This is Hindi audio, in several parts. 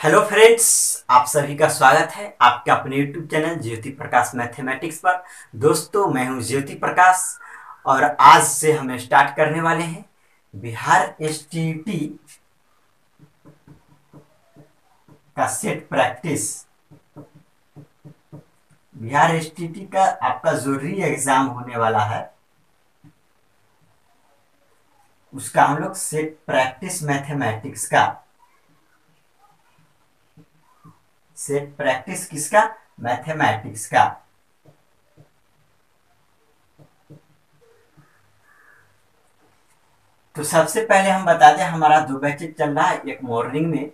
हेलो फ्रेंड्स, आप सभी का स्वागत है आपके अपने YouTube channel Jyoti Prakash mathematics पर। दोस्तों, मैं हूं ज्योति प्रकाश और आज से हम स्टार्ट करने वाले हैं बिहार एसटीईटी का सेट प्रैक्टिस। बिहार एसटीईटी का आपका जो री एग्जाम होने वाला है उसका हम लोग सेट प्रैक्टिस मैथमेटिक्स का सेट प्रैक्टिस किसका? मैथमेटिक्स का। तो सबसे पहले हम बता दें, हमारा दो बैचेज चल रहा है। एक मॉर्निंग में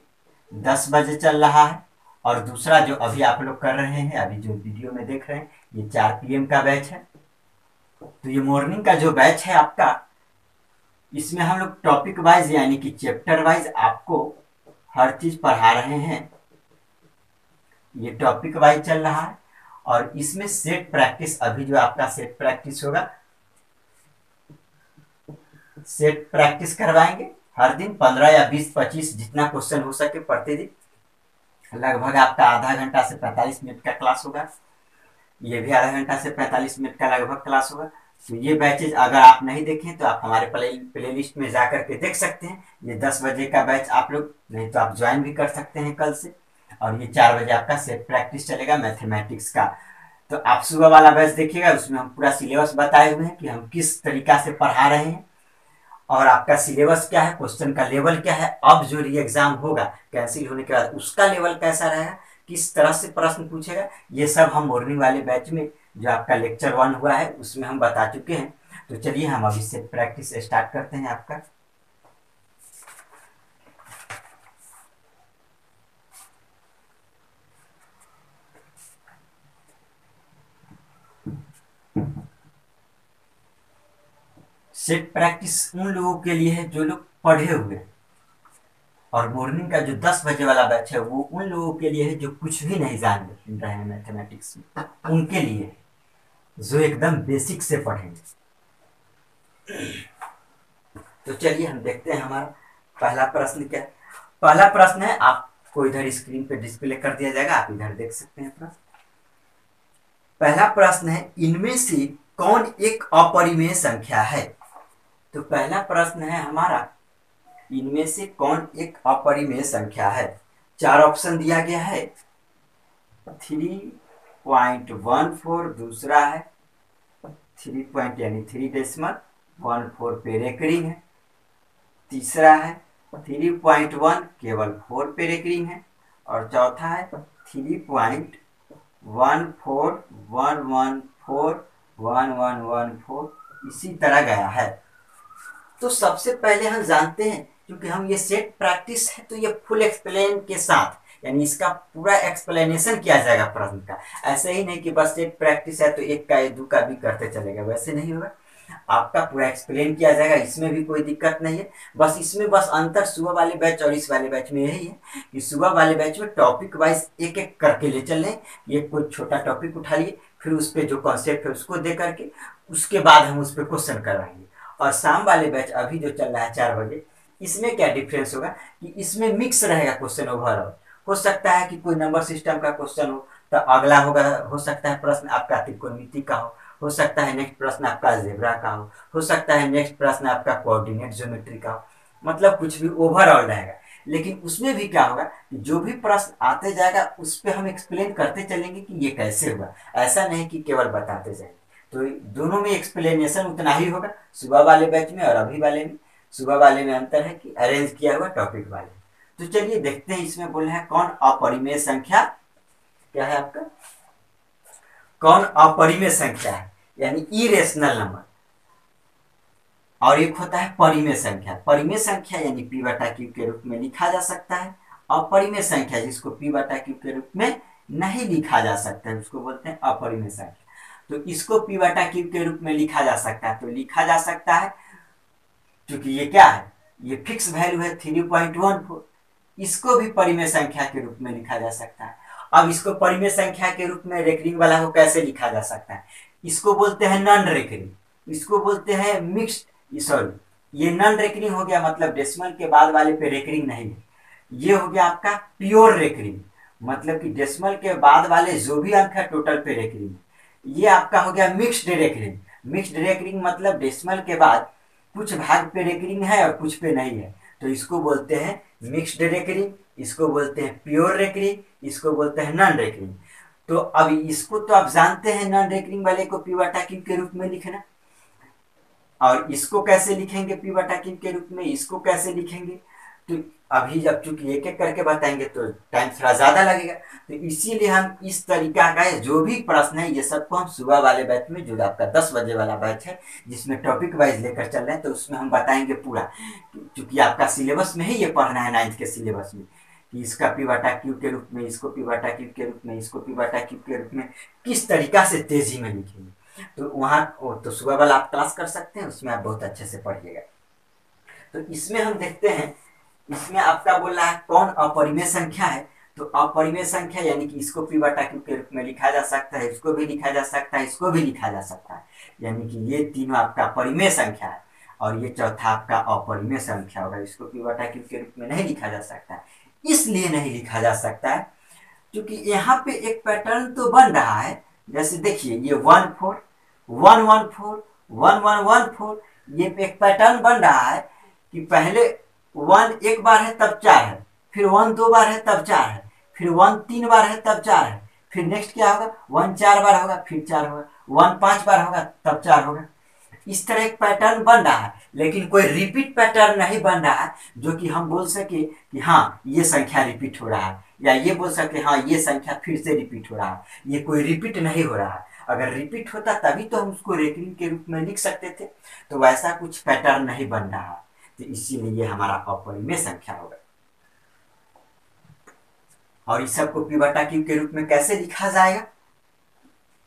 10 बजे चल रहा है और दूसरा जो अभी आप लोग कर रहे हैं, अभी जो वीडियो में देख रहे हैं, ये 4 PM का बैच है। तो ये मॉर्निंग का जो बैच है आपका, इसमें हम लोग टॉपिक वाइज यानी कि चैप्टर वाइज आपको हर चीज पढ़ा रहे हैं। ये टॉपिक वाइज चल रहा है और इसमें सेट प्रैक्टिस, अभी जो आपका सेट प्रैक्टिस होगा, सेट प्रैक्टिस करवाएंगे हर दिन 15 या 20-25 जितना क्वेश्चन हो सके प्रतिदिन। लगभग आपका आधा घंटा से 45 मिनट का क्लास होगा। ये भी आधा घंटा से 45 मिनट का लगभग क्लास होगा। तो ये बैचेज अगर आप नहीं देखें तो आप हमारे प्ले लिस्ट में जा करके देख सकते हैं। ये 10 बजे का बैच आप लोग नहीं तो आप ज्वाइन भी कर सकते हैं कल से। और ये 4 बजे आपका सेट प्रैक्टिस चलेगा मैथमेटिक्स का। तो आप सुबह वाला बैच देखिएगा, उसमें हम पूरा सिलेबस बताए हुए हैं कि हम किस तरीका से पढ़ा रहे हैं और आपका सिलेबस क्या है, क्वेश्चन का लेवल क्या है, अब जो री एग्जाम होगा कैंसिल होने के बाद उसका लेवल कैसा रहेगा, किस तरह से प्रश्न पूछेगा, ये सब हम मॉर्निंग वाले बैच में जो आपका लेक्चर 1 हुआ है उसमें हम बता चुके हैं। तो चलिए हम अभी से प्रैक्टिस स्टार्ट करते हैं आपका। सेट प्रैक्टिस उन लोगों के लिए है जो लोग पढ़े हुए हैं, और मॉर्निंग का जो 10 बजे वाला बैच है वो उन लोगों के लिए है जो कुछ भी नहीं जान रहे हैं मैथमेटिक्स में, उनके लिए है जो एकदम बेसिक से पढ़ेंगे। तो चलिए हम देखते हैं हमारा पहला प्रश्न क्या है। पहला प्रश्न है, आपको इधर स्क्रीन पे डिस्प्ले कर दिया जाएगा, आप इधर देख सकते हैं प्रश्न। पहला प्रश्न है, इनमें से कौन एक अपरिमेय संख्या है? तो पहला प्रश्न है हमारा, इनमें से कौन एक अपरिमेय संख्या है? 4 ऑप्शन दिया गया है। 3.14, दूसरा है 3 पॉइंट यानी 3.14 पे रेकरिंग है, तीसरा है 3.1 केवल 4 पे रेकरिंग है, और चौथा है 3.114114 इसी तरह गया है। तो सबसे पहले हम जानते हैं, क्योंकि हम ये सेट प्रैक्टिस है तो ये फुल एक्सप्लेन के साथ, यानी इसका पूरा एक्सप्लेनेशन किया जाएगा प्रश्न का। ऐसे ही नहीं कि बस सेट प्रैक्टिस है तो एक का दो का भी करते चलेगा, वैसे नहीं होगा। आपका पूरा एक्सप्लेन किया जाएगा, इसमें भी कोई दिक्कत नहीं है। बस इसमें बस अंतर सुबह वाले बैच और इस वाले बैच में यही है कि सुबह वाले बैच में टॉपिक वाइज एक एक करके ले चल रहे हैं। ये कोई छोटा टॉपिक उठा लिए, फिर उस पर जो कॉन्सेप्ट है उसको दे करके उसके बाद हम उस पर क्वेश्चन करवाएंगे। और शाम वाले बैच अभी जो चल रहा है 4 बजे, इसमें क्या डिफरेंस होगा कि इसमें मिक्स रहेगा क्वेश्चन ओवरऑल। हो सकता है कि कोई नंबर सिस्टम का क्वेश्चन हो तो अगला होगा, हो सकता है प्रश्न आपका त्रिकोणमिति का हो सकता है नेक्स्ट प्रश्न आपका जेब्रा का हो सकता है नेक्स्ट प्रश्न आपका कोऑर्डिनेट ज्योमेट्री का हो, मतलब कुछ भी ओवरऑल रहेगा। लेकिन उसमें भी क्या होगा कि जो भी प्रश्न आते जाएगा उस पर हम एक्सप्लेन करते चलेंगे कि ये कैसे हुआ, ऐसा नहीं कि केवल बताते जाएंगे। तो दोनों में एक्सप्लेनेशन उतना ही होगा, सुबह वाले बैच में और अभी वाले में। सुबह वाले में अंतर है कि अरेंज किया हुआ टॉपिक वाले। तो चलिए देखते हैं, इसमें बोल रहे हैं कौन अपरिमेय संख्या क्या है आपका, कौन अपरिमेय संख्या है यानी इरेशनल नंबर, और एक होता है परिमेय संख्या। परिमेय संख्या यानी p/q के रूप में लिखा जा सकता है। अपरिमेय संख्या जिसको p/q के रूप में नहीं लिखा जा सकता है उसको बोलते हैं अपरिमेय संख्या। तो इसको p/q के रूप में लिखा जा सकता है, तो लिखा जा सकता है क्योंकि ये क्या है, ये फिक्स वैल्यू है 3.14। इसको भी परिमेय संख्या के रूप में लिखा जा सकता है। अब इसको परिमेय संख्या के रूप में रेकरिंग वाला को कैसे लिखा जा सकता है? इसको बोलते हैं नॉन रेकरिंग, इसको बोलते हैं मिक्स्ड, सॉरी ये नॉन रेकरिंग हो गया, मतलब डेसिमल के बाद वाले पे रेकरिंग नहीं है। ये हो गया आपका प्योर रेकरिंग, मतलब कि डेसिमल के बाद वाले जो भी अंक है टोटल पे रेकरिंग। ये आपका हो गया मिक्स्ड रेकरिंग। मिक्स्ड रेकरिंग मतलब डेसिमल के बाद कुछ भाग पे रेकरिंग है और कुछ पे नहीं है, तो इसको बोलते हैं मिक्स्ड रेकरिंग, इसको बोलते हैं प्योर रेकरिंग, इसको बोलते हैं नॉन रेकरिंग। तो अब इसको तो आप जानते हैं नॉन रेकरिंग वाले को पी बटा क्यू के रूप में लिखना, और इसको कैसे लिखेंगे पी बटा क्यू के रूप में, इसको कैसे लिखेंगे, तो अभी जब चूंकि एक एक करके बताएंगे तो टाइम थोड़ा ज्यादा लगेगा, तो इसीलिए हम इस तरीका का जो भी प्रश्न है ये सबको हम सुबह वाले बैच में, जो आपका 10 बजे वाला बैच है जिसमें टॉपिक वाइज लेकर चल रहे हैं, तो उसमें हम बताएंगे पूरा, क्योंकि आपका सिलेबस में ही ये पढ़ना है 9th के सिलेबस में, कि इसका पी बटा क्यू के रूप में, इसको पी बटा क्यू के रूप में, इसको पी बटा क्यू के रूप में किस तरीका से तेजी में लिखेंगे। तो वहाँ तो सुबह वाला आप क्लास कर सकते हैं, उसमें आप बहुत अच्छे से पढ़िएगा। तो इसमें हम देखते हैं, इसमें आपका बोला है कौन अपरिमेय संख्या है, तो अपरिमेय संख्या यानी कि इसको पी बटा क्यू के रूप में लिखा जा सकता है, इसको भी लिखा जा सकता है, इसको भी लिखा जा सकता है, यानी कि ये तीनों आपका परिमेय संख्या है, और ये चौथा आपका अपरिमेय संख्या होगा। इसको पी बटा क्यू के रूप में नहीं लिखा जा सकता है, इसलिए नहीं लिखा जा सकता है क्योंकि यहाँ पे एक पैटर्न तो बन रहा है। जैसे देखिए ये 1 4 1 1 4 1 1 1 4, ये एक पैटर्न बन रहा है कि पहले 1 एक बार है तब 4 है, फिर 1 2 बार है तब 4 है, फिर 1 3 बार है तब 4 है, फिर नेक्स्ट क्या होगा 1 4 बार होगा फिर 4 होगा, 1 5 बार होगा तब 4 होगा। इस तरह एक पैटर्न बन रहा है, लेकिन कोई रिपीट पैटर्न नहीं बन रहा है जो कि हम बोल सके कि हाँ ये संख्या रिपीट हो रहा है, या ये बोल सके हाँ ये संख्या फिर से रिपीट हो रहा है। ये कोई रिपीट नहीं हो रहा है, अगर रिपीट होता तभी तो हम उसको रेकरिंग के रूप में लिख सकते थे, तो वैसा कुछ पैटर्न नहीं बन रहा है, तो इसीलिए ये हमारा अपरिमेय संख्या होगा। और इस सबको पी बटा क्यू के रूप में कैसे लिखा जाएगा,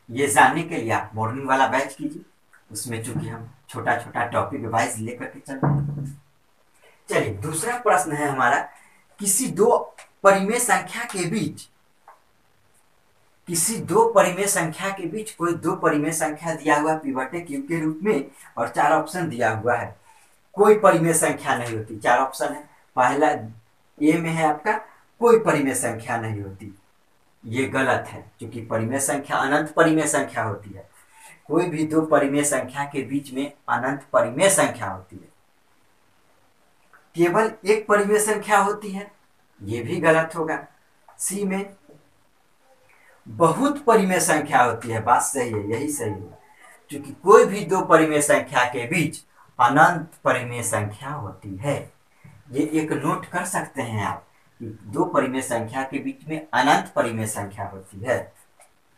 ये जानने के लिए आप मॉर्निंग वाला बैच कीजिए, उसमें चूंकि हम छोटा छोटा टॉपिक वाइज लेकर के चल रहे हैं। चलिए दूसरा प्रश्न है हमारा, किसी दो परिमेय संख्या के बीच, किसी दो परिमेय संख्या के बीच कोई दो परिमेय संख्या दिया हुआ पी बटे क्यू के रूप में और 4 ऑप्शन दिया हुआ है, कोई परिमेय संख्या नहीं होती। 4 ऑप्शन है, पहला ए में है आपका कोई परिमेय संख्या नहीं होती, ये गलत है क्योंकि परिमेय संख्या अनंत परिमेय संख्या होती है। कोई भी दो परिमेय संख्या के बीच में अनंत परिमेय संख्या होती है। केवल एक परिमेय संख्या होती है, ये भी गलत होगा। सी में बहुत परिमेय संख्या होती है, बात सही है, यही सही है, क्योंकि कोई भी दो परिमेय संख्या के बीच अनंत परिमेय संख्या होती है। ये एक नोट कर सकते हैं आप कि दो परिमेय संख्या के बीच में अनंत परिमेय संख्या होती है।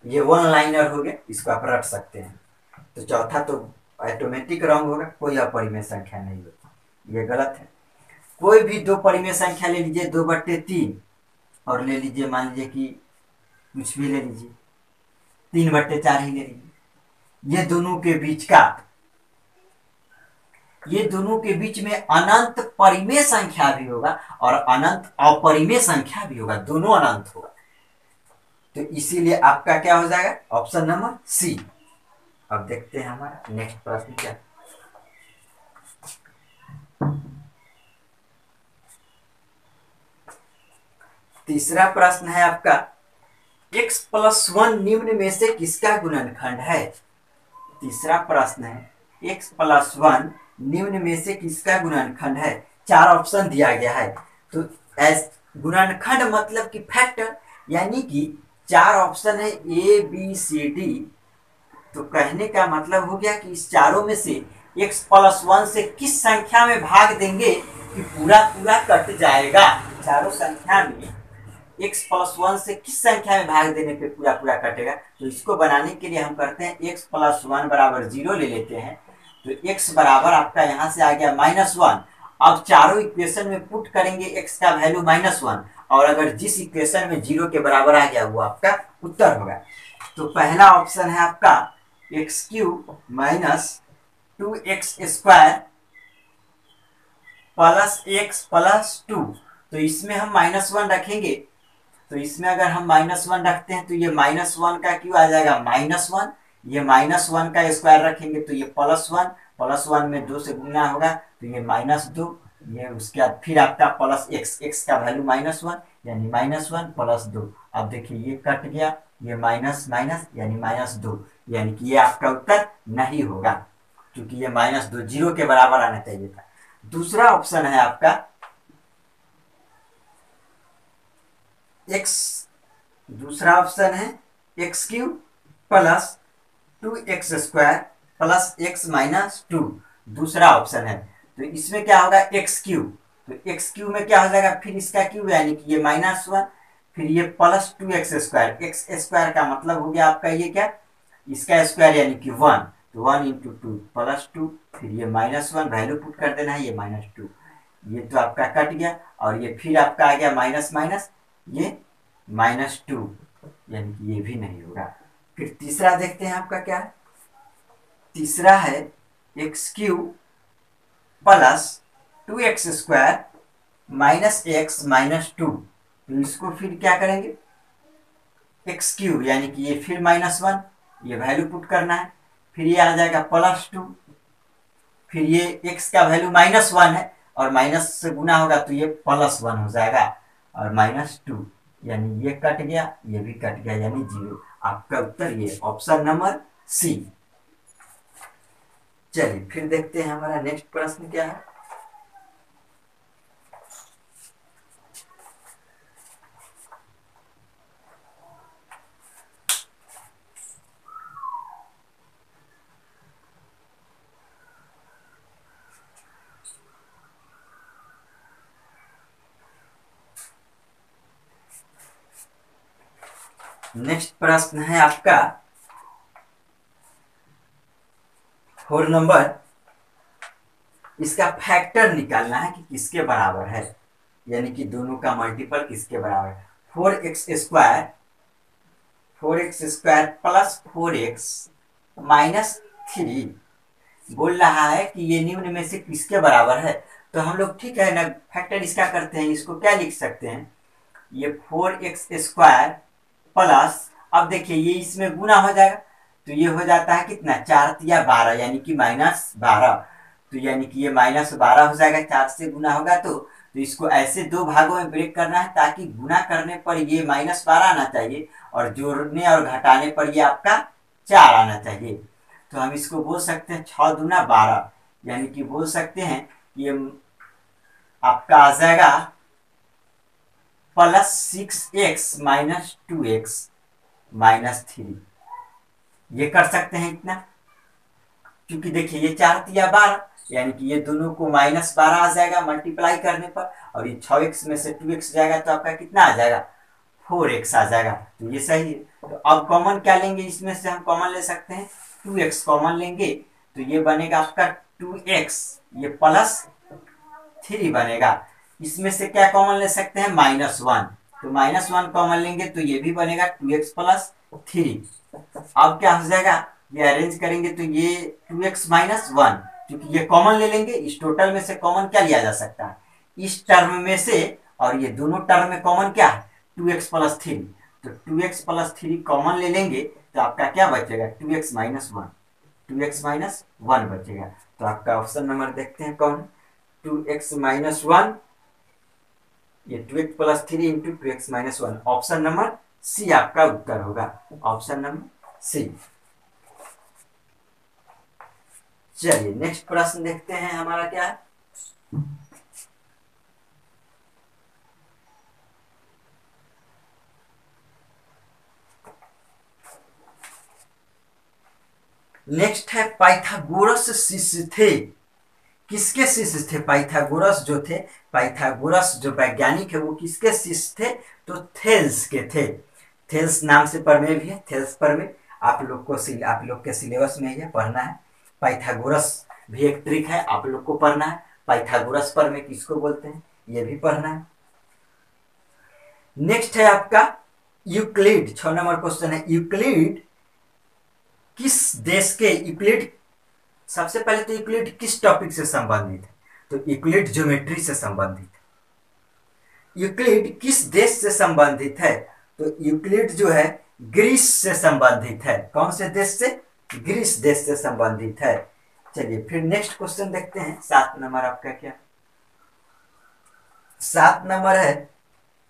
ये वन लाइनर हो गया, इसको आप रख सकते हैं। तो चौथा तो ऑटोमेटिक रॉन्ग होगा, कोई अपरिमेय संख्या नहीं होती, ये गलत है। कोई भी दो परिमेय संख्या ले लीजिए 2/3 और ले लीजिए मान लीजिए कि कुछ भी ले लीजिए 3/4 ही ले लीजिए, ये दोनों के बीच का, ये दोनों के बीच में अनंत परिमेय संख्या भी होगा और अनंत अपरिमेय संख्या भी होगा, दोनों अनंत होगा। तो इसीलिए आपका क्या हो जाएगा, ऑप्शन नंबर सी। अब देखते हैं हमारा नेक्स्ट प्रश्न क्या। तीसरा प्रश्न है आपका, x + 1 निम्न में से किसका गुणनखंड है। तीसरा प्रश्न है, x + 1 निम्न में से किसका गुणनखंड है। 4 ऑप्शन दिया गया है, तो एस गुणनखंड मतलब कि फैक्टर, यानी कि 4 ऑप्शन है ए बी सी डी, तो कहने का मतलब हो गया कि इस चारों में से x + 1 से किस संख्या में भाग देंगे कि पूरा पूरा कट जाएगा। चारों संख्या में x + 1 से किस संख्या में भाग देने पे पूरा पूरा कटेगा। तो इसको बनाने के लिए हम करते हैं x + 1 = 0 ले लेते हैं, तो x बराबर आपका यहाँ से आ गया -1। अब चारों इक्वेशन में पुट करेंगे x का वैल्यू -1, और अगर जिस इक्वेशन में 0 के बराबर आ गया वो आपका उत्तर होगा। तो पहला ऑप्शन है आपका x³ - 2x² + x + 2, तो इसमें हम -1 रखेंगे, तो इसमें अगर हम -1 रखते हैं तो ये -1 का क्यों आ जाएगा -1, ये -1 का स्क्वायर रखेंगे तो ये +1 में 2 से गुना होगा तो ये -2, ये उसके बाद फिर आपका प्लस एक्स, एक्स का वैल्यू -1 यानी -1 प्लस 2। अब देखिए ये कट गया, ये माइनस माइनस यानी -2, यानी कि ये आपका उत्तर नहीं होगा, क्योंकि ये -2 जीरो के बराबर आना चाहिए था। दूसरा ऑप्शन है आपका एक्स, दूसरा ऑप्शन है x³ plus 2x² plus x-2, दूसरा ऑप्शन है। तो इसमें क्या होगा x³, तो x³ में क्या हो जाएगा फिर इसका क्यूब यानी कि ये -1, फिर ये प्लस 2x², x² का मतलब हो गया आपका ये क्या, इसका स्क्वायर यानी कि 1, तो 1 इंटू 2 प्लस 2, फिर ये -1 वैल्यू पुट कर देना है, ये -2, ये तो आपका कट गया, और ये फिर आपका आ गया माइनस माइनस, ये -2, यानी कि ये भी नहीं होगा। फिर तीसरा देखते हैं आपका क्या है, तीसरा है x³ plus 2x² minus x-2, तो इसको फिर क्या करेंगे x³ यानी कि ये फिर -1, ये वैल्यू पुट करना है, फिर ये आ जाएगा +2, फिर ये x का वैल्यू -1 है और माइनस से गुना होगा तो ये +1 हो जाएगा, और -2 यानी ये कट गया, ये भी कट गया, यानी 0। आपका उत्तर ये ऑप्शन नंबर सी। चलिए फिर देखते हैं हमारा नेक्स्ट प्रश्न क्या है। नेक्स्ट प्रश्न है आपका 4 नंबर, इसका फैक्टर निकालना है कि किसके बराबर है, यानी कि दोनों का मल्टीपल किसके बराबर है। 4x² प्लस 4x माइनस 3 बोल रहा है कि ये निम्न में से किसके बराबर है। तो हम लोग ठीक है ना फैक्टर इसका करते हैं, इसको क्या लिख सकते हैं, ये 4x² प्लस, अब देखिए ये इसमें गुना हो जाएगा तो ये हो जाता है कितना 4 या 12 यानी कि -12, तो यानी कि ये -12 हो जाएगा, 4 से गुना होगा तो इसको ऐसे दो भागों में ब्रेक करना है ताकि गुना करने पर ये -12 आना चाहिए और जोड़ने और घटाने पर ये आपका 4 आना चाहिए। तो हम इसको बोल सकते हैं 6 दूना 12, यानी कि बोल सकते हैं ये आपका आ जाएगा +6x माइनस 2x माइनस 3, ये कर सकते हैं इतना, क्योंकि देखिए ये 4 या 12 यानी कि ये दोनों को -12 आ जाएगा मल्टीप्लाई करने पर, और ये 6x में से 2x जाएगा तो आपका कितना आ जाएगा 4x आ जाएगा, तो ये सही है। तो अब कॉमन क्या लेंगे, इसमें से हम कॉमन ले सकते हैं 2x कॉमन लेंगे तो ये बनेगा आपका 2x, ये +3 बनेगा। इसमें से क्या कॉमन ले सकते हैं -1, तो -1 कॉमन लेंगे तो ये भी बनेगा 2x + 3। अब क्या हो जाएगा, ये अरेंज करेंगे तो ये 2x - 1, क्योंकि ये कॉमन ले लेंगे, इस टोटल में से कॉमन क्या लिया जा सकता है, इस टर्म में से, और ये दोनों टर्म में कॉमन क्या है 2x + 3, तो 2x + 3 कॉमन ले लेंगे तो आपका क्या बचेगा 2x - 1, 2x - 1 बचेगा। तो आपका ऑप्शन नंबर देखते हैं कौन, 2x - 1, ये 2x + 3 into 2x - 1, option number C आपका उत्तर होगा, ऑप्शन नंबर सी। चलिए नेक्स्ट प्रश्न देखते हैं हमारा क्या है। नेक्स्ट है पाइथागोरस शिष्य थे, किसके शिष्य थे पाइथागोरस जो थे, पाइथागोरस जो वैज्ञानिक है वो किसके शिष्य थे, तो थेल्स के थे। थेल्स नाम से प्रमेय भी है, थेल्स प्रमेय आप लोग के सिलेबस में ये पढ़ना है। पाइथागोरस भी एक ट्रिक है, आप लोग को पढ़ना है। पाइथागोरस प्रमेय किसको बोलते हैं ये भी पढ़ना है। नेक्स्ट है आपका यूक्लिड, 6 नंबर क्वेश्चन है, यूक्लिड किस देश के, यूक्लिड सबसे पहले तो यूक्लिड किस टॉपिक से संबंधित है, तो यूक्लिड ज्योमेट्री से संबंधित है। यूक्लिड किस देश से संबंधित है, तो यूक्लिड जो है ग्रीस से संबंधित है। कौन से देश से, ग्रीस देश से संबंधित है। चलिए फिर नेक्स्ट क्वेश्चन देखते हैं, 7 नंबर आपका क्या, 7 नंबर है,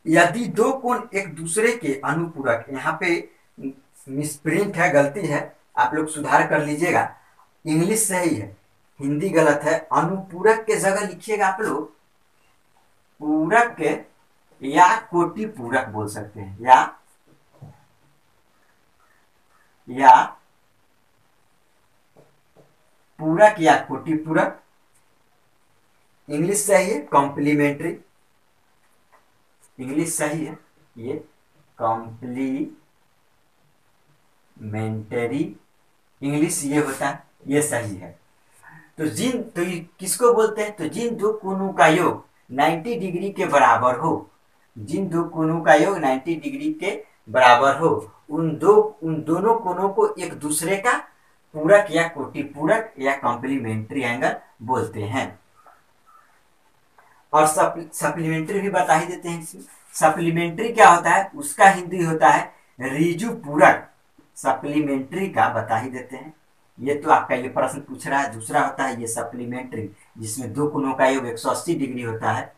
यदि दो कोण एक दूसरे के अनुपूरक, यहाँ पे मिसप्रिंट है, गलती है, आप लोग सुधार कर लीजिएगा। इंग्लिश सही है, हिंदी गलत है। अनुपूरक के जगह लिखिएगा आप लोग पूरक के या कोटि पूरक बोल सकते हैं, या पूरक या कोटि पूरक। इंग्लिश सही है, कॉम्प्लीमेंट्री। इंग्लिश सही है, ये कॉम्प्लीमेंटरी इंग्लिश ये होता है, ये सही है। तो ये किसको बोलते हैं? तो जिन दो कोणों का योग 90 डिग्री के बराबर हो, जिन दो कोणों का योग 90 डिग्री के बराबर हो, उन दोनों कोणों को एक दूसरे का पूरक या कोटि पूरक या कॉम्प्लीमेंट्री एंगल बोलते हैं। और सप्लीमेंट्री भी बता ही देते हैं इसमें। सप्लीमेंट्री क्या होता है? उसका हिंदी होता है रिजु पूरक। सप्लीमेंट्री का बता ही देते हैं, ये तो आपका ये प्रश्न पूछ रहा है। दूसरा होता है ये सप्लीमेंट्री, जिसमें दो कोणों का योग 180 डिग्री होता है।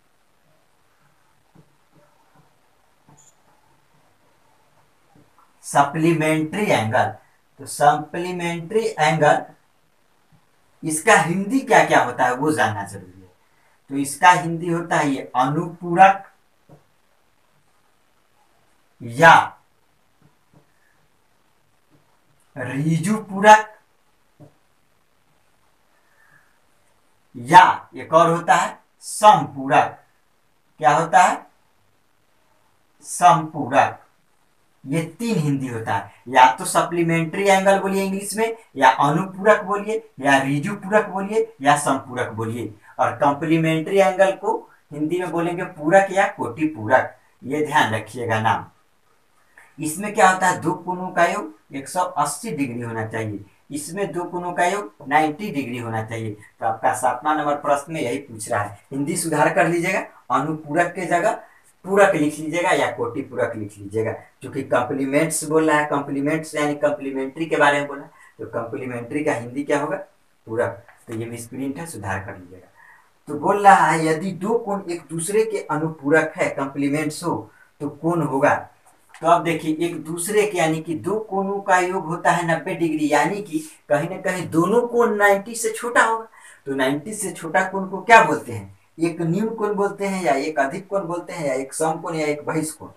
सप्लीमेंट्री एंगल, तो सप्लीमेंट्री एंगल इसका हिंदी क्या क्या होता है वो जानना जरूरी है। तो इसका हिंदी होता है ये अनुपूरक या रिजु पूरक, या एक और होता है समपूरक। क्या होता है? समपूरक। ये तीन हिंदी होता है, या तो सप्लीमेंट्री एंगल बोलिए इंग्लिश में, या अनुपूरक बोलिए, या रिजु पूरक बोलिए, या समपूरक बोलिए। और कॉम्प्लीमेंट्री एंगल को हिंदी में बोलेंगे पूरक या कोटि पूरक। ये ध्यान रखिएगा नाम। इसमें क्या होता है? दो कोणों का योग 180 डिग्री होना चाहिए, इसमें दो कोणों का योग 90 डिग्री होना चाहिए। तो आपका 7वां नंबर प्रश्न में यही पूछ रहा है। हिंदी सुधार कर लीजिएगा, अनुपूरक के जगह पूरक लिख लीजिएगा या कोटि पूरक लिख लीजिएगा, क्योंकि कॉम्प्लीमेंट्स बोल रहा है। कॉम्प्लीमेंट्स यानी कॉम्प्लीमेंट्री के बारे में बोला, तो कॉम्प्लीमेंट्री का हिंदी क्या होगा? पूरक। तो ये मिसप्रिंट है, सुधार कर लीजिएगा। तो बोल रहा है यदि दो कोण एक दूसरे के अनुपूरक है, कॉम्प्लीमेंट्स हो, तो कोण होगा। तो अब देखिए, एक दूसरे के यानी कि दो कोणों का योग होता है 90 डिग्री, यानी कि कहीं ना कहीं दोनों कोण 90 से छोटा होगा। तो 90 से छोटा कोण को क्या बोलते हैं? एक न्यून कोण बोलते हैं, या एक अधिक कोण बोलते हैं, या एक सम कोण, या एक बहिष्कोण।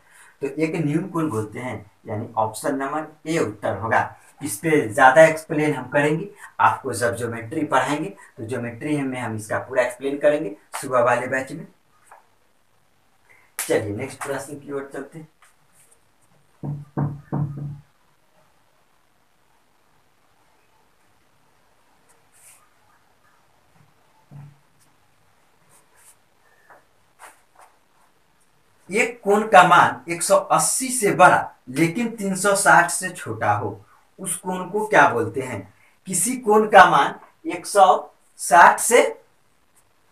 तो एक न्यून कोण बोलते हैं, यानी ऑप्शन नंबर ए उत्तर होगा। इस पे ज्यादा एक्सप्लेन हम करेंगे, आपको जब ज्योमेट्री पढ़ाएंगे तो ज्योमेट्री में हम इसका पूरा एक्सप्लेन करेंगे सुबह वाले बैच में। चलिए नेक्स्ट प्रश्न की ओर चलते हैं। एक कोण का मान 180 से बड़ा लेकिन 360 से छोटा हो, उस कोण को क्या बोलते हैं? किसी कोण का मान 160 से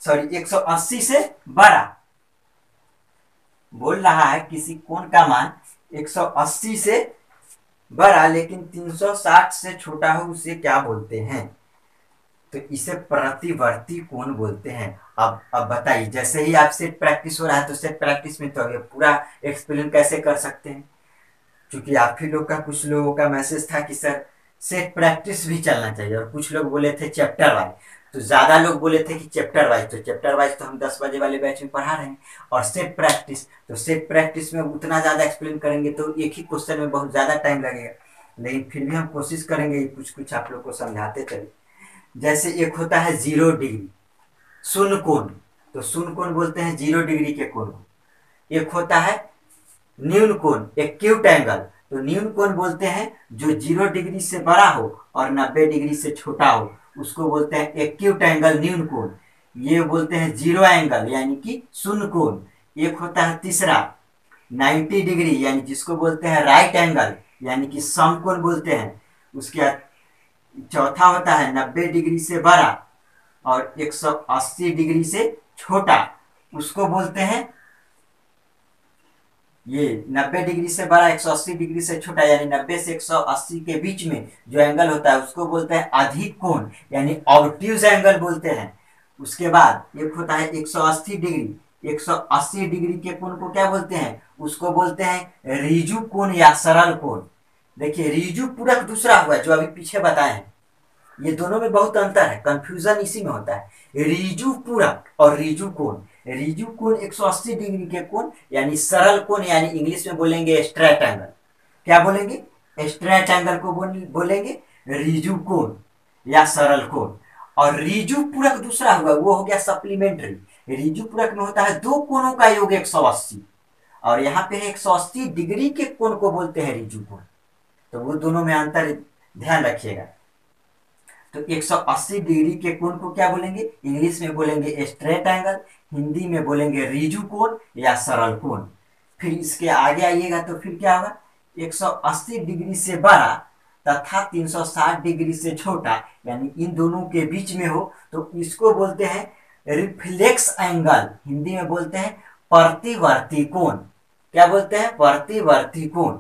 180 से बड़ा, बोल रहा है किसी कोण का मान 180 से बड़ा लेकिन 360 से छोटा हो, उसे क्या बोलते हैं? तो इसे प्रतिवर्ती कोण बोलते हैं। अब बताइए, जैसे ही आप सेट प्रैक्टिस हो रहा है तो सेट प्रैक्टिस में तो ये पूरा एक्सप्लेन कैसे कर सकते हैं, क्योंकि आप ही लोग का कुछ लोगों का मैसेज था कि सर सेट प्रैक्टिस भी चलना चाहिए, और कुछ लोग बोले थे चैप्टर वाइज। तो ज्यादा लोग बोले थे कि चैप्टर वाइज, तो चैप्टर वाइज तो हम 10 बजे वाले बैच में पढ़ा रहे हैं। और सेट प्रैक्टिस, तो सेट प्रैक्टिस में उतना ज्यादा एक्सप्लेन करेंगे तो एक ही क्वेश्चन में बहुत ज्यादा टाइम लगेगा, लेकिन फिर भी हम कोशिश करेंगे कुछ कुछ आप लोग को समझाते चले। जैसे एक होता है 0 डिग्री शून्य कोण, तो शून्य कोण बोलते हैं 0 डिग्री के कोण को। एक होता है न्यून कोण, एक्यूट एंगल, तो न्यून कोण बोलते हैं जो 0 डिग्री से बड़ा हो और 90 डिग्री से छोटा हो, उसको बोलते हैं एक्यूट एंगल न्यून कोण। ये बोलते हैं जीरो एंगल यानी कि शून्य कोण। एक होता है तीसरा 90 डिग्री, यानी जिसको बोलते हैं राइट एंगल यानी कि समकोण बोलते हैं। उसके बाद चौथा होता है 90 डिग्री से बड़ा और 180 डिग्री से छोटा, उसको बोलते हैं, ये 90 डिग्री से बड़ा 180 डिग्री से छोटा यानी 90 से 180 के बीच में जो एंगल होता है उसको बोलते हैं अधिक कोण यानी ऑब्ट्यूज एंगल बोलते हैं। उसके बाद एक होता है 180 डिग्री, 180 डिग्री के कोण को क्या बोलते हैं? उसको बोलते हैं ऋजु कोण या सरल कोण। देखिए ऋजु पूरक दूसरा हुआ जो अभी पीछे बताए हैं, ये दोनों में बहुत अंतर है, कंफ्यूजन इसी में होता है। ऋजु पूरक और ऋजु कोण। ऋजु कोण 180 डिग्री के कोण यानी सरल कोण, यानी इंग्लिश में बोलेंगे स्ट्रेट एंगल। क्या बोलेंगे? स्ट्रेट एंगल को बोलेंगे ऋजु कोण या सरल कोण। और ऋजु पूरक दूसरा हुआ, वो हो गया सप्लीमेंट्री। ऋजु पूरक में होता है दो कोणों का योग 180, और यहाँ पे 180 डिग्री के कोण को बोलते हैं ऋजु कोण। तो वो दोनों में अंतर ध्यान रखिएगा। तो 180 डिग्री के कोण को क्या बोलेंगे? इंग्लिश में बोलेंगे स्ट्रेट एंगल, हिंदी में बोलेंगे ऋजु कोण या सरल कोण। फिर इसके आगे आइएगा तो फिर क्या होगा? 180 डिग्री से बड़ा तथा 360 डिग्री से छोटा, यानी इन दोनों के बीच में हो तो इसको बोलते हैं रिफ्लेक्स एंगल, हिंदी में बोलते हैं प्रतिवर्ती कोण। क्या बोलते हैं? प्रतिवर्ती कोण।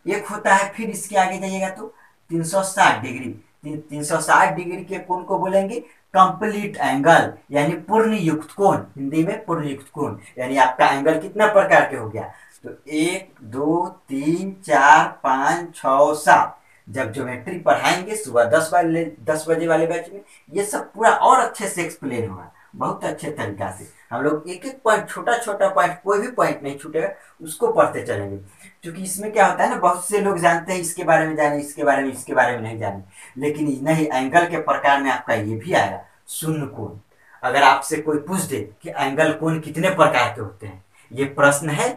एक होता है, फिर इसके आगे जाइएगा तो 360 डिग्री। 360 डिग्री के कोण को बोलेंगे कंप्लीट एंगल, यानी पूर्ण युक्त कोण, हिंदी में पूर्ण युक्त कोण। यानी आपका एंगल कितना प्रकार के हो गया? तो 1 2 3 4 5 6 7। जब ज्योमेट्री पढ़ाएंगे सुबह 10 बजे वाले बैच में, ये सब पूरा और अच्छे से एक्सप्लेन होगा, बहुत अच्छे तरीका से। हम लोग एक एक पॉइंट, छोटा छोटा पॉइंट, कोई भी पॉइंट नहीं छूटेगा, उसको पढ़ते चलेंगे। क्योंकि इसमें क्या होता है ना, बहुत से लोग जानते हैं इसके बारे में जाने, इसके बारे में, इसके बारे में नहीं जाने, लेकिन नहीं, एंगल के प्रकार में आपका ये भी आएगा शून्य कोण। अगर आपसे कोई पूछ दे कि एंगल कोण कितने प्रकार के होते हैं, ये प्रश्न है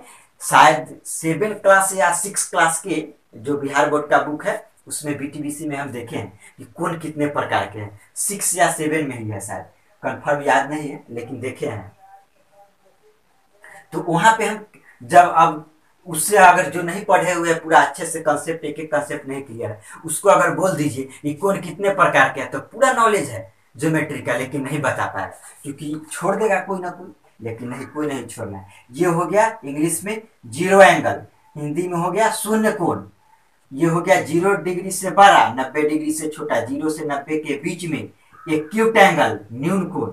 शायद 7 क्लास या 6 क्लास के जो बिहार बोर्ड का बुक है उसमें बीटीबीसी में हम देखे हैं कि कोण कितने प्रकार के हैं। 6 या 7 में ही है शायद, कंफर्म याद नहीं है, लेकिन देखे हैं। तो वहां पे हम जब, अब उससे अगर जो नहीं पढ़े हुए पूरा अच्छे से कंसेप्ट, एक एक कंसेप्ट नहीं क्लियर है, उसको अगर बोल दीजिए कि कोण कितने प्रकार के हैं, तो पूरा नॉलेज है ज्योमेट्री का, लेकिन नहीं बता पाएगा, क्योंकि छोड़ देगा कोई ना कोई, लेकिन नहीं, कोई नहीं छोड़ना है। ये हो गया इंग्लिश में जीरो एंगल, हिंदी में हो गया शून्य कोण। ये हो गया 0 डिग्री से बड़ा, 90 डिग्री से छोटा, 0 से 90 के बीच में एक्यूट एंगल, न्यून कोण।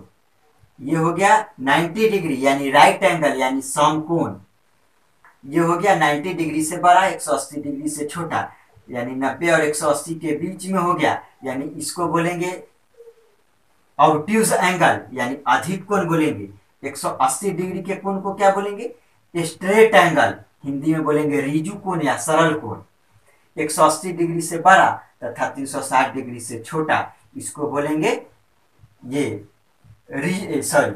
ये हो गया 90 डिग्री यानी राइट एंगल, यानी समकोण। ये हो गया 90 डिग्री से बड़ा, 180 डिग्री से छोटा, यानी 90 और 180 के बीच में हो गया, यानी इसको बोलेंगे ऑब्ट्यूज एंगल, यानी अधिक कोण बोलेंगे। 180 डिग्री के कोण को क्या बोलेंगे? स्ट्रेट एंगल, हिंदी में बोलेंगे ऋजु कोण या सरल कोण। 180 डिग्री से बड़ा तथा 360 डिग्री से छोटा, इसको बोलेंगे ये सॉरी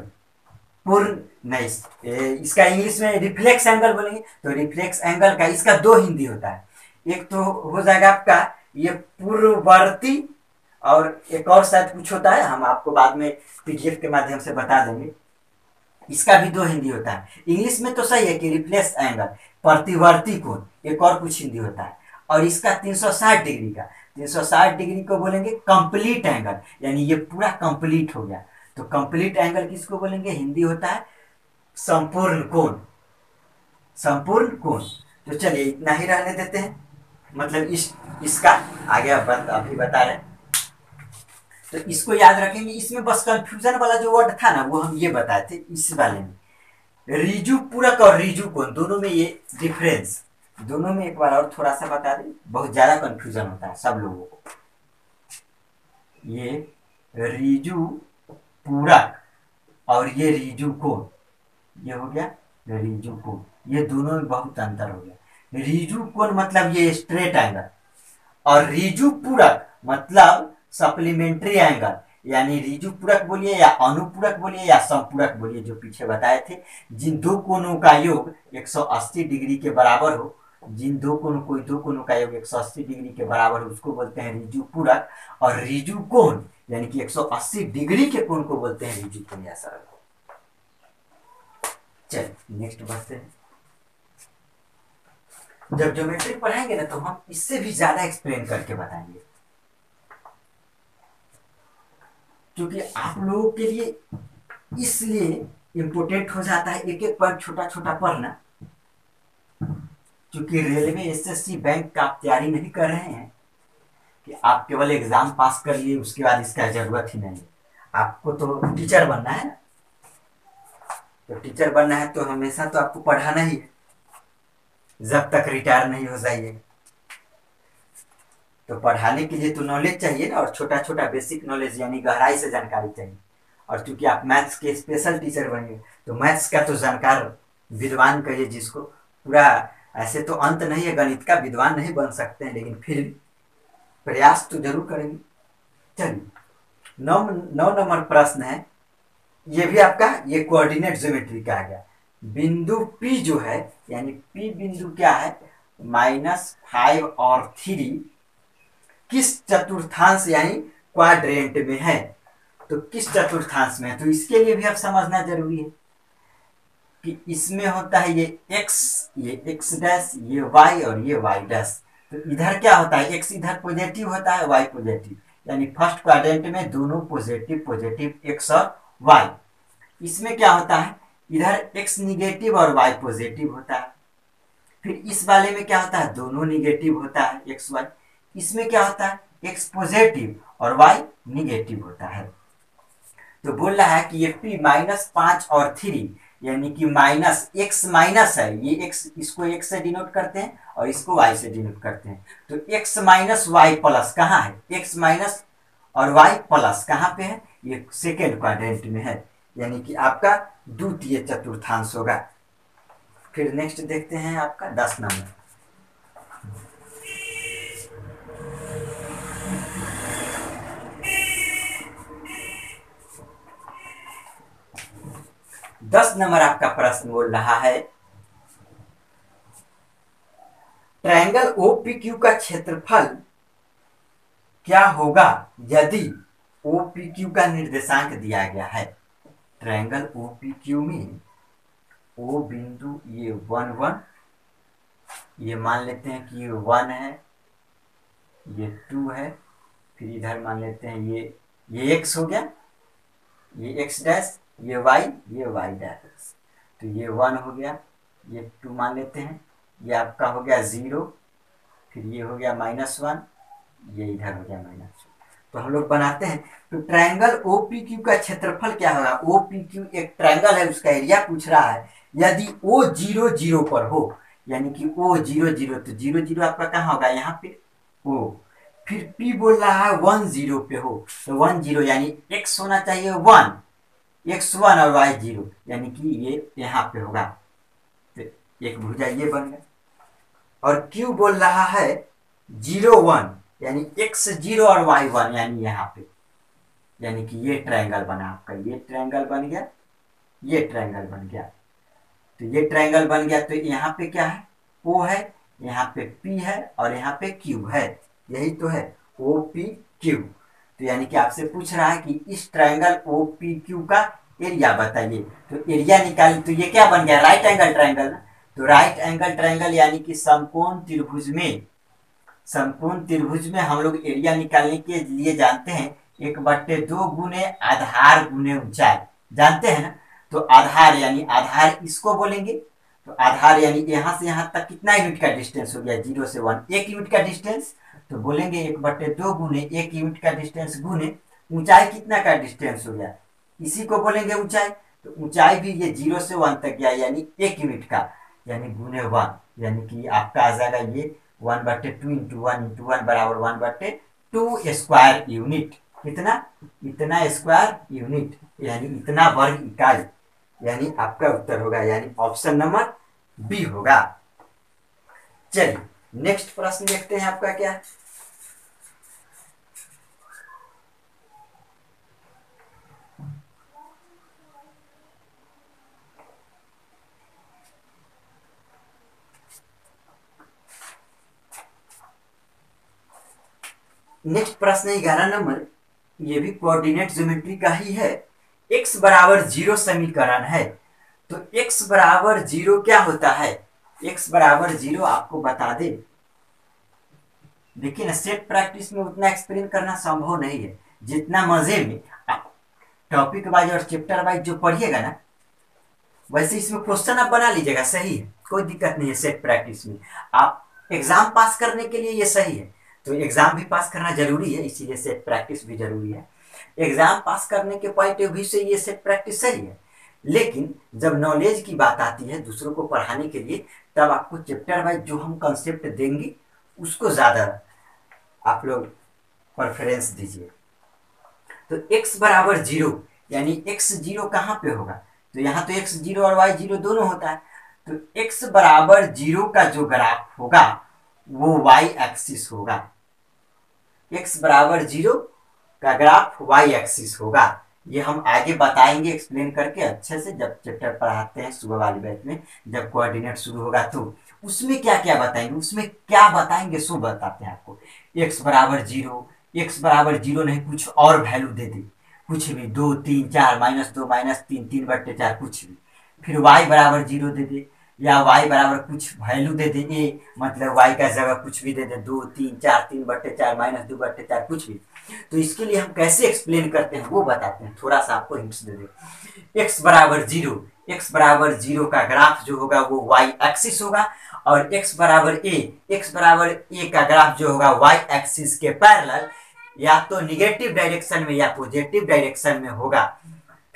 पूर्ण नहीं, इसका इंग्लिश में रिफ्लेक्स एंगल बोलेंगे। तो रिफ्लेक्स एंगल का इसका दो हिंदी होता है, एक तो हो जाएगा आपका ये पूर्ववर्ती, और एक और शायद कुछ होता है, हम आपको बाद में पीडीएफ के माध्यम से बता देंगे। इसका भी दो हिंदी होता है। इंग्लिश में तो सही है कि रिफ्लेक्स एंगल, प्रतिवर्ती कोण, एक और कुछ हिंदी होता है। और इसका 360 डिग्री का, 360 डिग्री को बोलेंगे कंप्लीट एंगल, यानी ये पूरा कंप्लीट हो गया। तो कंप्लीट एंगल किसको बोलेंगे? हिंदी होता है संपूर्ण कोण, संपूर्ण कोण। तो चलिए इतना ही रहने देते हैं, मतलब इसका आगे अभी बता रहे हैं, तो इसको याद रखेंगे। इसमें बस कंफ्यूजन वाला जो वर्ड था ना, वो हम ये बताए थे इस वाले में। ऋजु पूरक और ऋजु कोण दोनों में ये डिफरेंस, दोनों में एक बार और थोड़ा सा बता दें, बहुत ज्यादा कंफ्यूजन होता है सब लोगों को। ये ऋजु पूरक और ये ऋजु कोण, ये हो गया ऋजु कोण, ये दोनों में बहुत अंतर हो गया। ऋजु कोण मतलब ये स्ट्रेट एंगल, और ऋजु पूरक मतलब सप्लीमेंट्री एंगल, यानी ऋजु पूरक बोलिए या अनुपूरक बोलिए या समपूरक बोलिए, जो पीछे बताए थे। जिन दो कोणों का योग 180 डिग्री के बराबर हो, जिन दो कोणों, कोई दो कोणों का योग 180 डिग्री के बराबर हो, उसको बोलते हैं ऋजु पूरक। और ऋजु कोण यानी कि 180 डिग्री के कोण को बोलते हैं ऋजु कोण या सरल कोण। चलिए नेक्स्ट बढ़ते हैं। जब ज्योमेट्री पढ़ाएंगे ना, तो हम इससे भी ज्यादा एक्सप्लेन करके बताएंगे, क्योंकि आप लोगों के लिए इसलिए इम्पोर्टेंट हो जाता है एक एक पॉइंट छोटा छोटा पढ़ना, क्योंकि रेलवे, एसएससी, बैंक का आप तैयारी नहीं कर रहे हैं कि आप केवल एग्जाम पास कर लिए उसके बाद इसका जरूरत ही नहीं है। आपको तो टीचर बनना है ना, तो टीचर बनना है तो हमेशा तो आपको पढ़ाना ही है, जब तक रिटायर नहीं हो जाइए। तो पढ़ाने के लिए तो नॉलेज चाहिए ना, और छोटा छोटा बेसिक नॉलेज यानी गहराई से जानकारी चाहिए। और चूंकि आप मैथ्स के स्पेशल टीचर बनिए तो मैथ्स का तो जानकार विद्वान कहिए जिसको पूरा। ऐसे तो अंत नहीं है गणित का, विद्वान नहीं बन सकते हैं, लेकिन फिर भी प्रयास तो जरूर करेंगे। चलिए, 9 नंबर प्रश्न है, ये भी आपका ये कोऑर्डिनेट ज्योमेट्री का आ गया। बिंदु P जो है, यानी P बिंदु क्या है, -5 और 3 किस चतुर्थांश यानी क्वाड्रेंट में है। तो किस चतुर्थांश में है, तो इसके लिए भी आप समझना जरूरी है कि इसमें होता है ये x, ये x डैश, ये y और ये y डैश। तो इधर क्या होता है, x इधर पॉजिटिव होता है, y पॉजिटिव, यानी फर्स्ट क्वाड्रेंट में दोनों पॉजिटिव पॉजिटिव x और y। इसमें क्या होता है, इधर x निगेटिव और y पॉजिटिव होता है। फिर इस वाले में क्या होता है, दोनों निगेटिव होता है x y। इसमें क्या होता है, x पॉजिटिव और y निगेटिव होता है। तो बोल रहा है कि ये P -5 और 3 यानी कि माइनस x माइनस है, ये x, इसको x से डिनोट करते हैं और इसको y से डिनोट करते हैं। तो x माइनस वाई प्लस कहाँ है, x माइनस और y प्लस कहाँ पे है, ये सेकेंड क्वाड्रेंट में है, यानी कि आपका द्वितीय चतुर्थांश होगा। फिर नेक्स्ट देखते हैं आपका 10 नंबर। दस नंबर आपका प्रश्न बोल रहा है, ट्रायंगल OPQ का क्षेत्रफल क्या होगा यदि OPQ का निर्देशांक दिया गया है। ट्रायंगल OPQ में O बिंदु ये 1 1, ये मान लेते हैं कि ये 1 है, ये 2 है, फिर इधर मान लेते हैं ये x हो गया, ये x डैश, ये y डैश। तो ये 1 हो गया, ये 2 मान लेते हैं, ये आपका हो गया 0, फिर ये हो गया -1, ये इधर हो गया -1। तो हम लोग बनाते हैं। तो ट्रायंगल OPQ का क्षेत्रफल क्या होगा, OPQ एक ट्रायंगल है, उसका एरिया पूछ रहा है। यदि O 0 0 पर हो, यानी कि O 0 0, तो 0 0 आपका कहाँ होगा, यहाँ पे O। फिर P बोल रहा है 1 0 पे हो, तो 1 0 यानी x होना चाहिए 1, x1 और y 0, यानी कि ये यहाँ पे होगा। तो एक भुजा ये बन गया। और Q बोल रहा है 0 1, यानी x 0 और y 1, यानी यहाँ पे, यानी कि ये ट्रायंगल बना आपका, ये ट्रायंगल बन गया, ये ट्रायंगल बन गया। तो ये ट्रायंगल बन गया, तो यहाँ पे क्या है, O है, यहाँ पे P है और यहाँ पे Q है, यही तो है OPQ। तो यानी कि आपसे पूछ रहा है कि इस ट्रायंगल OPQ का एरिया बताइए। तो एरिया निकाल, तो ये क्या बन गया, राइट एंगल ट्रायंगल। तो राइट एंगल ट्रायंगल यानी कि समकोण त्रिभुज में हम लोग एरिया निकालने के लिए जानते हैं 1/2 गुने आधार गुने ऊंचाई, जानते हैं ना। तो आधार यानी आधार इसको बोलेंगे, तो आधार यानी यहाँ से यहाँ तक कितना यूनिट का डिस्टेंस हो गया, 0 से 1, 1 यूनिट का डिस्टेंस। तो बोलेंगे 1/2 गुने 1 यूनिट का डिस्टेंस गुने ऊंचाई कितना का डिस्टेंस हो गया, इसी को बोलेंगे ऊंचाई। तो ऊंचाई भी ये 0 से 1 तक गया, यानी 1 यूनिट का, यानी गुने 1, यानी कि आपका आ जाएगा ये 1/2 इंटू 1 इंटू 1 बराबर 1/2 स्क्वायर यूनिट। कितना, इतना स्क्वायर यूनिट, यानी इतना वर्ग इकाई, यानी आपका उत्तर होगा, यानी ऑप्शन नंबर बी होगा। चलिए नेक्स्ट प्रश्न देखते हैं आपका क्या है। नेक्स्ट प्रश्न 11 नंबर, ये भी कोऑर्डिनेट ज्योमेट्री का ही है। x बराबर 0 समीकरण है। तो x बराबर 0 क्या होता है, x बराबर 0 आपको बता दे। देखिए ना, सेट प्रैक्टिस में उतना एक्सप्लेन करना संभव नहीं है, जितना मजे में आप टॉपिक वाइज और चैप्टर वाइज जो पढ़िएगा ना, वैसे इसमें क्वेश्चन आप बना लीजिएगा, सही है, कोई दिक्कत नहीं है। सेट प्रैक्टिस में आप एग्जाम पास करने के लिए ये सही है। तो एग्जाम भी पास करना जरूरी है, इसीलिए सेट प्रैक्टिस भी जरूरी है। एग्जाम पास करने के पॉइंट ऑफ व्यू से ये सेट प्रैक्टिस सही है, लेकिन जब नॉलेज की बात आती है दूसरों को पढ़ाने के लिए, तब आपको चैप्टर वाइज जो हम कंसेप्ट देंगे उसको ज़्यादा आप लोग प्रेफरेंस दीजिए। तो x बराबर 0, यानी x 0 कहाँ पे होगा, तो यहाँ तो x 0 और y 0 दोनों होता है। तो x बराबर 0 का जो ग्राफ होगा वो y एक्सिस होगा। x बराबर 0 का ग्राफ y एक्सिस होगा। ये हम आगे बताएंगे एक्सप्लेन करके अच्छे से, जब चैप्टर पढ़ाते हैं सुबह वाली बैच में, जब कोऑर्डिनेट शुरू होगा तो उसमें क्या क्या बताएंगे, उसमें क्या बताएंगे सो बताते हैं आपको। x बराबर 0, x बराबर 0 नहीं कुछ और वैल्यू दे दे, कुछ भी 2 3 4 -2 -3 3/4 कुछ भी, फिर y बराबर 0 दे दे, या y बराबर कुछ वैल्यू दे दे a, मतलब y का जगह कुछ भी दे दे 2 3 4 3/4 -2/4 कुछ भी। तो इसके लिए हम कैसे एक्सप्लेन करते हैं वो बताते हैं, थोड़ा सा आपको हिंट्स दे दे। x बराबर 0, x बराबर 0 का ग्राफ जो होगा वो y एक्सिस होगा, और x बराबर a, x बराबर a का ग्राफ जो होगा y एक्सिस के पैरेलल या तो निगेटिव डायरेक्शन में या पॉजिटिव डायरेक्शन में होगा।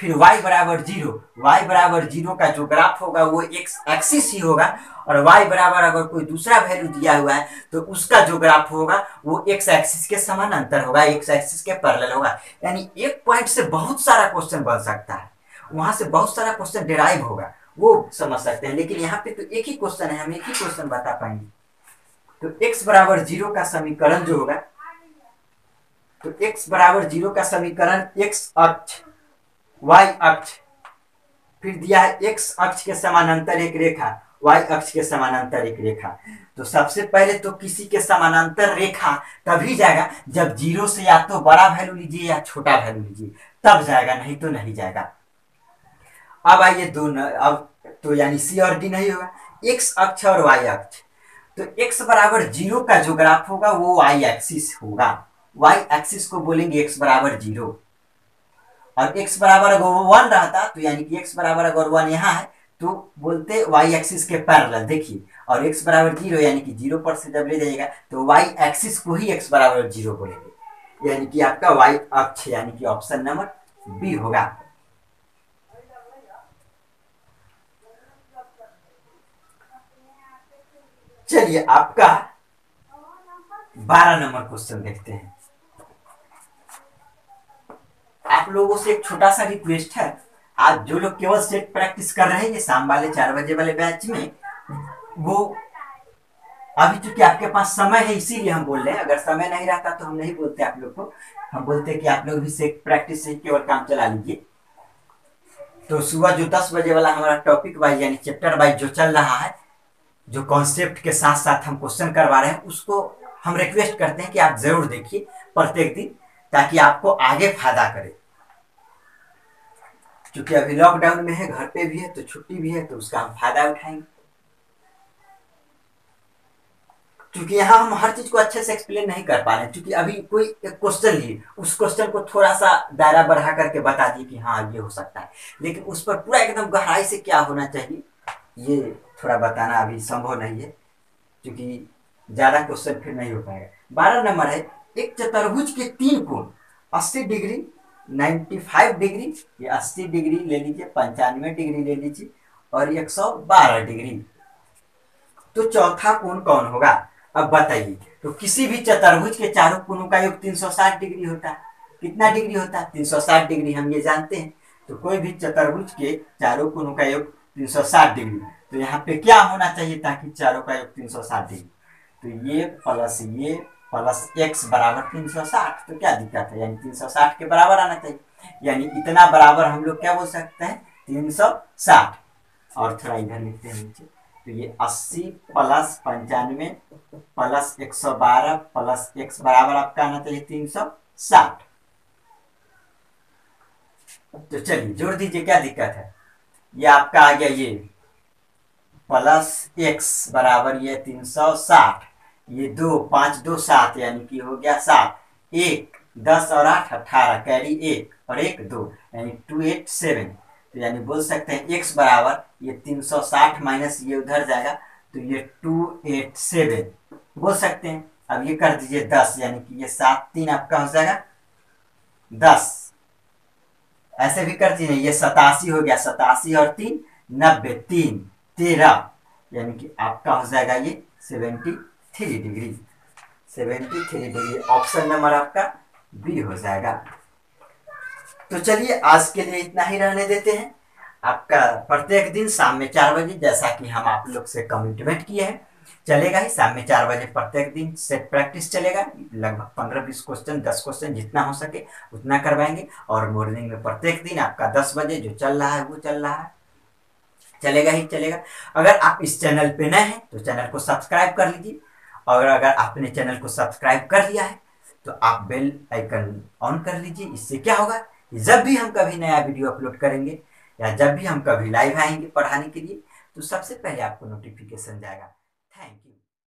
फिर y बराबर 0, y बराबर 0 का जो ग्राफ होगा वो x एक्सिस ही होगा, और y बराबर अगर कोई दूसरा वैल्यू दिया हुआ है तो उसका जो ग्राफ होगा वो x एक्सिस के समानांतर होगा, x एक्सिस के पैरेलल होगा। यानी एक पॉइंट से बहुत सारा क्वेश्चन बन सकता है, वहां से बहुत सारा क्वेश्चन डिराइव होगा, वो समझ सकते हैं। लेकिन यहाँ पे तो एक ही क्वेश्चन है, हम एक ही क्वेश्चन बता पाएंगे। तो x बराबर 0 का समीकरण जो होगा, तो x बराबर 0 का समीकरण x अक्ष y अक्ष, फिर दिया है x अक्ष के समानांतर एक रेखा, y अक्ष के समानांतर एक रेखा। तो सबसे पहले तो किसी के समानांतर रेखा तभी जाएगा जब 0 से या तो बड़ा वैल्यू लीजिए या छोटा वैल्यू लीजिए, तब जाएगा, नहीं तो नहीं जाएगा। अब आइए दोनों, अब तो यानी सी और डी नहीं होगा, x अक्ष और y अक्ष। तो x बराबर 0 का जो ग्राफ होगा वो y एक्सिस होगा, y एक्सिस को बोलेंगे x बराबर 0, और x बराबर अगर 1 रहता तो यानी कि x बराबर अगर 1 यहाँ है तो बोलते y एक्सिस के पैरेलल, देखिए, और x बराबर 0 यानी कि 0 पर से जब ले जाइएगा तो y एक्सिस को ही x बराबर 0 बोलेंगे, यानी कि आपका y अक्ष यानी कि ऑप्शन नंबर बी होगा। चलिए आपका 12 नंबर क्वेश्चन देखते हैं। आप लोगों से एक छोटा सा रिक्वेस्ट है, आप जो लोग केवल सेट प्रैक्टिस कर रहे हैं ये शाम वाले 4 बजे वाले बैच में, वो अभी चूंकि आपके पास समय है इसीलिए हम बोल रहे हैं, अगर समय नहीं रहता तो हम नहीं बोलते आप लोग को, हम बोलते कि आप लोग भी सेट प्रैक्टिस से केवल काम चला लीजिए। तो सुबह जो 10 बजे वाला हमारा टॉपिक वाइज यानी चैप्टर वाइज जो चल रहा है, जो कॉन्सेप्ट के साथ साथ हम क्वेश्चन करवा रहे हैं, उसको हम रिक्वेस्ट करते हैं कि आप जरूर देखिए प्रत्येक दिन, ताकि आपको आगे फायदा करे। क्योंकि अभी लॉकडाउन में है, घर पे भी है तो छुट्टी भी है, तो उसका हम फायदा उठाएंगे। क्योंकि यहाँ हम हर चीज को अच्छे से एक्सप्लेन नहीं कर पा रहे हैं, क्योंकि अभी कोई एक क्वेश्चन लिए उस क्वेश्चन को थोड़ा सा दायरा बढ़ा करके बता दिए कि हाँ ये हो सकता है, लेकिन उस पर पूरा एकदम गहराई से क्या होना चाहिए ये थोड़ा बताना अभी संभव नहीं है, क्योंकि ज्यादा क्वेश्चन फिर नहीं हो पाएगा। 12 नंबर है, एक चतुर्भुज के 3 कोण 80 डिग्री, 95 डिग्री, ये 80 डिग्री ले लीजिए, 95 डिग्री ले लीजिए, और 112 डिग्री। तो चौथा कोण कौन होगा? अब बताइए। तो किसी भी चतुर्भुज के चारों कोणों का योग 360 डिग्री होता है। कितना डिग्री होता है? 360 डिग्री, हम ये जानते हैं। तो कोई भी चतुर्भुज के चारों कोणों का योग 360 डिग्री। तो यहाँ पे क्या होना चाहिए ताकि चारों का योग 360 डिग्री? तो ये प्लस x बराबर 360। तो क्या दिक्कत है? यानी 360 के बराबर आना चाहिए, यानी इतना बराबर हम लोग क्या बोल सकते हैं? 360। और थोड़ा इधर लिखते हैं नीचे, तो ये 80 प्लस 95 प्लस 112 प्लस x बराबर आपका आना चाहिए 360। तो चलिए जोड़ दीजिए, क्या दिक्कत है? ये आपका आ गया, ये प्लस x बराबर ये 360, ये 2 5 2 7 यानी कि हो गया 7, 1 10 और 8 18, कैरी 1 और 1 2 यानी 287। तो यानी बोल सकते हैं x बराबर ये 360 माइनस ये उधर जाएगा तो ये 287 बोल सकते हैं। अब ये कर दीजिए 10, यानी कि ये 7 3 आपका हो जाएगा 10, ऐसे भी करती नहीं, ये 87 हो गया, 87 और 3 90, 3 13, यानी कि आपका हो जाएगा ये 73 डिग्री। 73 डिग्री ऑप्शन नंबर आपका बी हो जाएगा। तो चलिए आज के लिए इतना ही रहने देते हैं। आपका प्रत्येक दिन शाम में 4 बजे, जैसा कि हम आप लोग से कमिटमेंट किए हैं, चलेगा ही। शाम में 4 बजे प्रत्येक दिन सेट प्रैक्टिस चलेगा, लगभग 15-20 क्वेश्चन, 10 क्वेश्चन जितना हो सके उतना करवाएंगे। और मॉर्निंग में प्रत्येक दिन आपका 10 बजे जो चल रहा है वो चल रहा है, चलेगा ही चलेगा। अगर आप इस चैनल पे नए हैं तो चैनल को सब्सक्राइब कर लीजिए, और अगर आपने चैनल को सब्सक्राइब कर लिया है तो आप बेल आइकन ऑन कर लीजिए। इससे क्या होगा कि जब भी हम कभी नया वीडियो अपलोड करेंगे या जब भी हम कभी लाइव आएंगे पढ़ाने के लिए, तो सबसे पहले आपको नोटिफिकेशन जाएगा। Thank you.